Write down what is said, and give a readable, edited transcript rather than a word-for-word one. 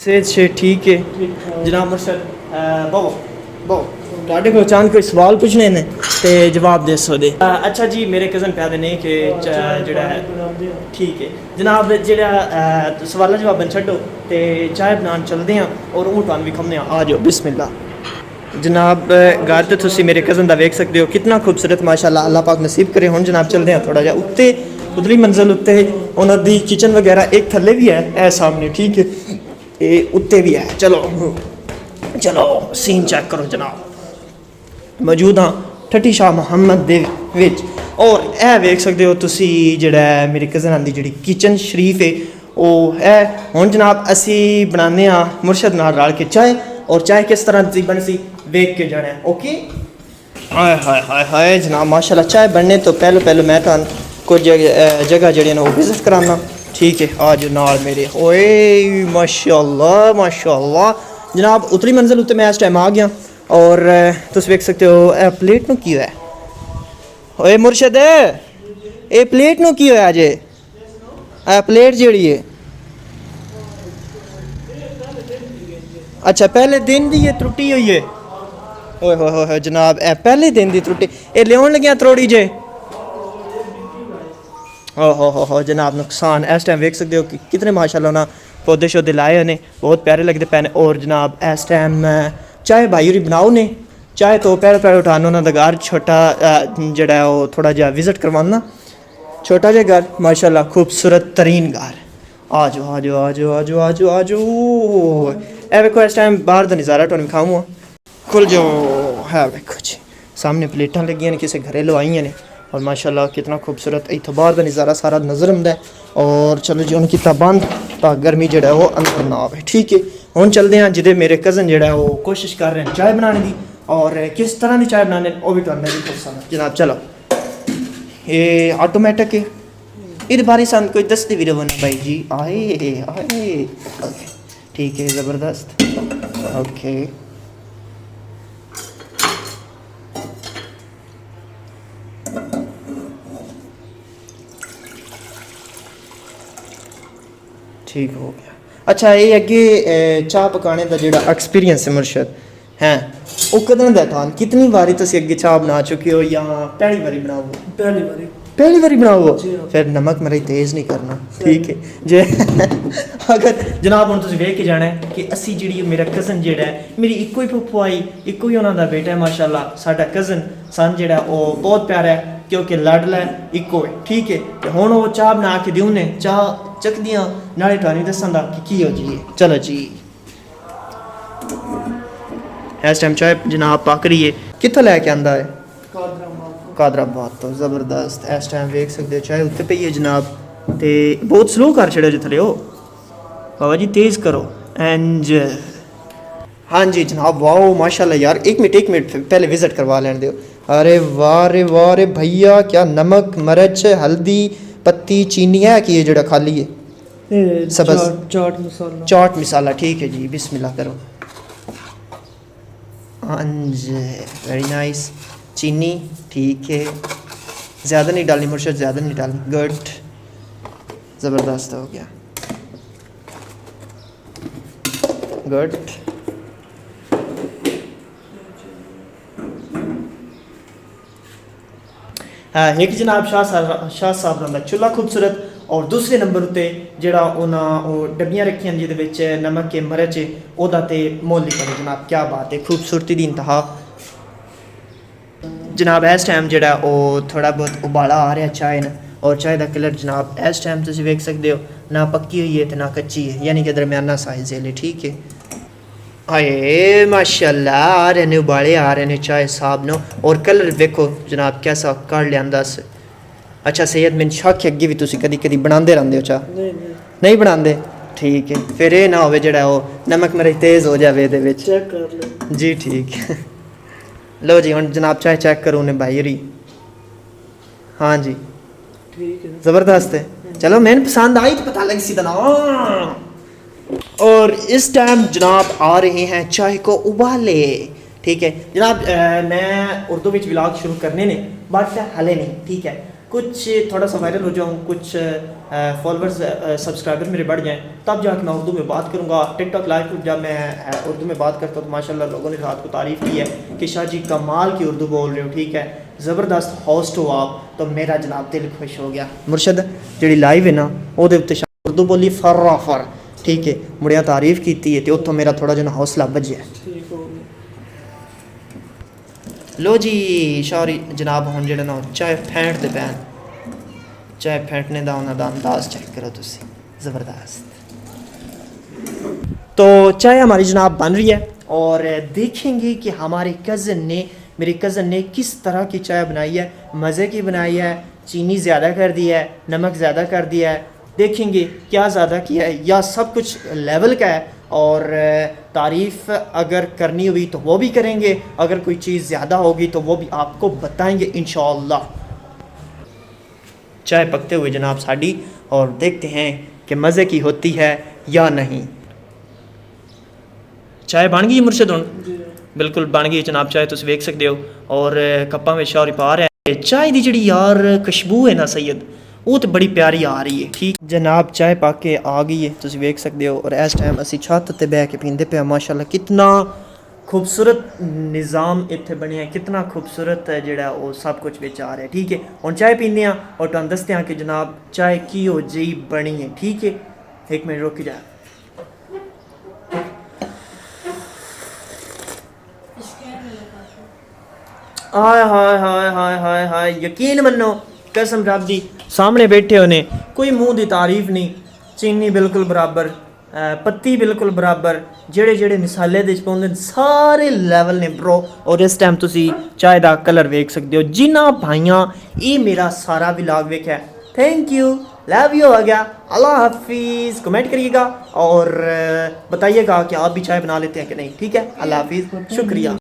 से ठीक है जनाब मुर्शद बहु बहु ਤੁਹਾਡੇ ਕੋਲ ਅਚਾਨਕ ਕੋਈ ਸਵਾਲ ਪੁੱਛਣੇ ਨੇ ਤੇ ਜਵਾਬ ਦੇ ਸਕਦੇ ਅੱਛਾ ਜੀ ਮੇਰੇ ਕਜ਼ਨ ਪਿਆਦੇ ਨੇ ਕਿ ਜਿਹੜਾ ਹੈ ਠੀਕ ਹੈ ਜਨਾਬ ਜਿਹੜਾ ਸਵਾਲਾਂ ਜਵਾਬਾਂ ਛੱਡੋ ਤੇ ਚਾਹ ਬਣਾਉਣ ਚੱਲਦੇ ਹਾਂ ਔਰ ਉਹ ਤੁਹਾਨੂੰ ਵਿਖਾਉਂਦੇ ਹਾਂ ਆ ਜਾਓ ਬਿਸਮਿਲ੍ਲਾ जनाब घर तो तुसी मेरे कज़न का वेख सकते हो कितना खूबसूरत माशाल्लाह अल्लाह पाक नसीब करे हुण जनाब चलते हैं थोड़ा जा उत्ते उधरली मंजिल उत्ते उन्हां दी किचन वगैरह एक थल्ले भी है ए सामने ठीक है ये उत्ते भी है चलो चलो सीन चेक करो जनाब मौजूद हाँ ठट्टी शाह मुहम्मद दे विच और ए वेख सकते हो तुसी जिहड़ा मेरे कज़न दी जिहड़ी किचन शरीफ है वो है हुण जनाब असी बनाने मुर्शद नाल रल के चाय और चाय किस तरह की बन सी वेख के जाना है ओके हाय हाय हाय हाय जनाब माशाल्लाह चाय बनने तो पहले मैं तो कुछ जगह जड़ी ना वो विजिट कराना ठीक है आज नाल मेरे ओए माशाल्लाह माशाल्लाह जनाब उतली मंजिल उत्ते मैं इस टाइम आ गया और तुम वेख सकते हो प्लेट नू की है ओए मुर्शद ये प्लेट नू की होया जे प्लेट जड़ी है अच्छा पहले दिन दी ये त्रुटि हुई है ओए हो जनाब ए पहले दिन दी त्रुटि ये लियाउण लग्या त्रोड़ी जे हो जनाब नुकसान इस टाइम वेख सकते हो कि कितने माशाल्लाह ना पौधे शौधे लाए ने बहुत प्यारे लगते पे और जनाब इस टाइम चाय भाई होरी बनाओ ने चाय तो पहले उठाना उन्होंने घर छोटा जड़ा वो थोड़ा जहा विजिट करवाना छोटा जहा घर माशाल्लाह खूबसूरत तरीन घर आ जाओ आ जाओ आ जाओ आ जाओ आ जाओ आ जाओ ए वेखो इस टाइम बाहर का नज़ारा तुहानू विखाऊँ खुल जाओ है वेखो जी सामने प्लेटां लगी ने किसी घरेलू आई ने और माशाल्लाह कितना खूबसूरत इत्थों बाहर का नज़ारा सारा नज़र आंदा है और चलो जी उन्हें कितना बंद ताकि गर्मी जो वो अंदर ना आए ठीक है हुण चलते हैं जिदे मेरे कज़न जो वो कोशिश कर रहे हैं चाय बनाने की और किस तरह की चाय बनाने वो भी तुहानू भी दसांगा जनाब चलो ये ऑटोमैटिक है ये बारे सन कोई दसते भी रहो ना भाई जी आए आए ठीक है ज़बरदस्त ओके ठीक हो गया अच्छा ये अगे चाह पकाने का जो एक्सपीरियंस है मुर्शद हैं वो कदों दा थान कितनी बारी तुम अगे चाह बना चुके हो या पहली बारी बनाओ पहली बारी बनाओ फिर नमक मरी तेज़ नहीं करना ठीक है जे अगर जनाब हम वेख के जाना है कि असी जी मेरा कज़न जोड़ा है मेरी इको ही फुफू आई इको ही उन्होंने बेटा है माशाल्लाह साडा कज़न सन जोड़ा वो बहुत प्यारा है क्योंकि लाडला है इको है ठीक है तो हुण वो चाह बना के दिउने चाह चखदियां नाले तुहानू दसांगा कि हो जी चलो जी इस टाइम चाय जनाब पक रही है कित्थों लैके आंदा है कादराबाद तो ज़बरदस्त इस टाइम वेख सकते हो चाय उत्ते पई है जनाब ते बहुत स्लो कर छड़िया जो थले हो बाबा जी तेज़ करो एंज हाँ जी जनाब वाह माशाल्लाह यार एक मिनट पहले विजिट करवा लेने दो अरे वाह रे भैया क्या नमक मिर्च हल्दी पत्ती चीनी है कि ये जड़ा खाली है सबस चाट मसाला ठीक है जी बिस्मिल्लाह करो हाँ जी वेरी नाइस चीनी ठीक है ज़्यादा नहीं डालनी मुर्शद ज़्यादा नहीं डालनी गुड ज़बरदस्त हो गया गुड एक जनाब शाह साहब का चूल्हा खूबसूरत और दूसरे नंबर उत्ते जिहड़ा उन्होंने डब्बियां रखियां जिहदे विच नमक के मिर्च ओहदा ते मोल लिखा जनाब क्या बात है खूबसूरती दी इंतहा जनाब इस टाइम जिहड़ा वो थोड़ा बहुत उबाला आ रहा चाय न और चाय का कलर जनाब इस टाइम तुम वेख सकते हो ना पक्की हुई है तो ना कच्ची है यानी कि दरम्याना साइज है ठीक है हाय माशाल्लाह आ रहे ने उबाले आ रहे ने चाय साहब नो और कलर देखो जनाब कैसा कर लिया अच्छा सैयद मैंने शक है अगे भी तुम कदी बनाते रहते हो चाह नहीं बनाते ठीक है फिर ये ना हो जड़ा वो नमक मिर्च तेज़ हो जाए ये जी ठीक है लो जी हम जनाब चाय चेक करो उन्हें भाई री हाँ जी ज़बरदस्त है चलो मैंने पसंद आई तो पता लग सी ना और इस टाइम जनाब आ रहे हैं चाय को उबाले ठीक है जनाब मैं उर्दू में व्लॉग शुरू करने ने बट हले नहीं ठीक है कुछ थोड़ा सा वायरल हो जाऊँ, कुछ फॉलोअर्स सब्सक्राइबर मेरे बढ़ जाएँ, तब जाके मैं उर्दू में बात करूँगा। टिकटॉक लाइव पर जब मैं उर्दू में बात करता हूँ तो माशाल्लाह लोगों ने रात को तारीफ़ की है कि शाह जी कमाल की उर्दू बोल रहे हो, ठीक है, ज़बरदस्त होस्ट हो आप। तो मेरा जनाब दिल खुश हो गया। मुर्शद जी लाइव है ना वो उर्दू बोली फर, ठीक है, मुड़िया तारीफ़ की है तो उत्थों मेरा थोड़ा जिहा हौसला बजिया। लो जी शौरी जनाब हुण जेह्ड़ा ना चाय फेंटदे पैन, चाय फेंटने का उन्होंने अंदाज़ चेक करो तुसी, ज़बरदस्त। तो चाय हमारी जनाब बन रही है और देखेंगे कि हमारे मेरे कज़न ने किस तरह की चाय बनाई है। मज़े की बनाई है, चीनी ज़्यादा कर दी है, नमक ज़्यादा कर दिया है, देखेंगे क्या ज़्यादा किया है या सब कुछ लेवल का है। और तारीफ़ अगर करनी हुई तो वो भी करेंगे, अगर कोई चीज़ ज़्यादा होगी तो वो भी आपको बताएंगे इंशाअल्लाह। चाय पकते हुए जनाब साड़ी, और देखते हैं कि मज़े की होती है या नहीं। चाय बन गई मुर्शद हुण? बिल्कुल बन गई जनाब चाय, तुम वेख सकते हो। और कप्पां में शौरी पा रहे हैं। चाय की जी यार खुशबू है ना सैयद, वो तो बड़ी प्यारी आ रही है। ठीक जनाब चाय पा के आ गई है, तुम वेख सकते हो। और इस टाइम असी छत ते बह के पींदे पे माशाल्लाह, कितना खूबसूरत निज़ाम इत्थे बनिया, कितना खूबसूरत है जिहड़ा वो सब कुछ विच आ रहा है। ठीक है, हुण चाय पीने और तुहानूं दसदे हां कि जनाब चाय किहो जी बनी है। ठीक है, एक मिनट रुक जा। हाय हाय हाय हाय हाय हाय, यकीन मन्नो कसम रब दी, सामने बैठे होने कोई मुंह की तारीफ नहीं, चीनी बिल्कुल बराबर, पत्ती बिल्कुल बराबर, जेड़े जेड़े मिसाले दे पाउंदे सारे लेवल ने ब्रो। और इस टाइम तुसी चाय दा कलर वेख सकते हो। जिन्ना भाइयां ये मेरा सारा व्लॉग वेख्या, थैंक यू, लव यू हो गया, अल्लाह हाफिज़। कमेंट करिएगा और बताइएगा कि आप भी चाय बना लेते हैं कि नहीं। ठीक है, अल्लाह हाफिज़, शुक्रिया।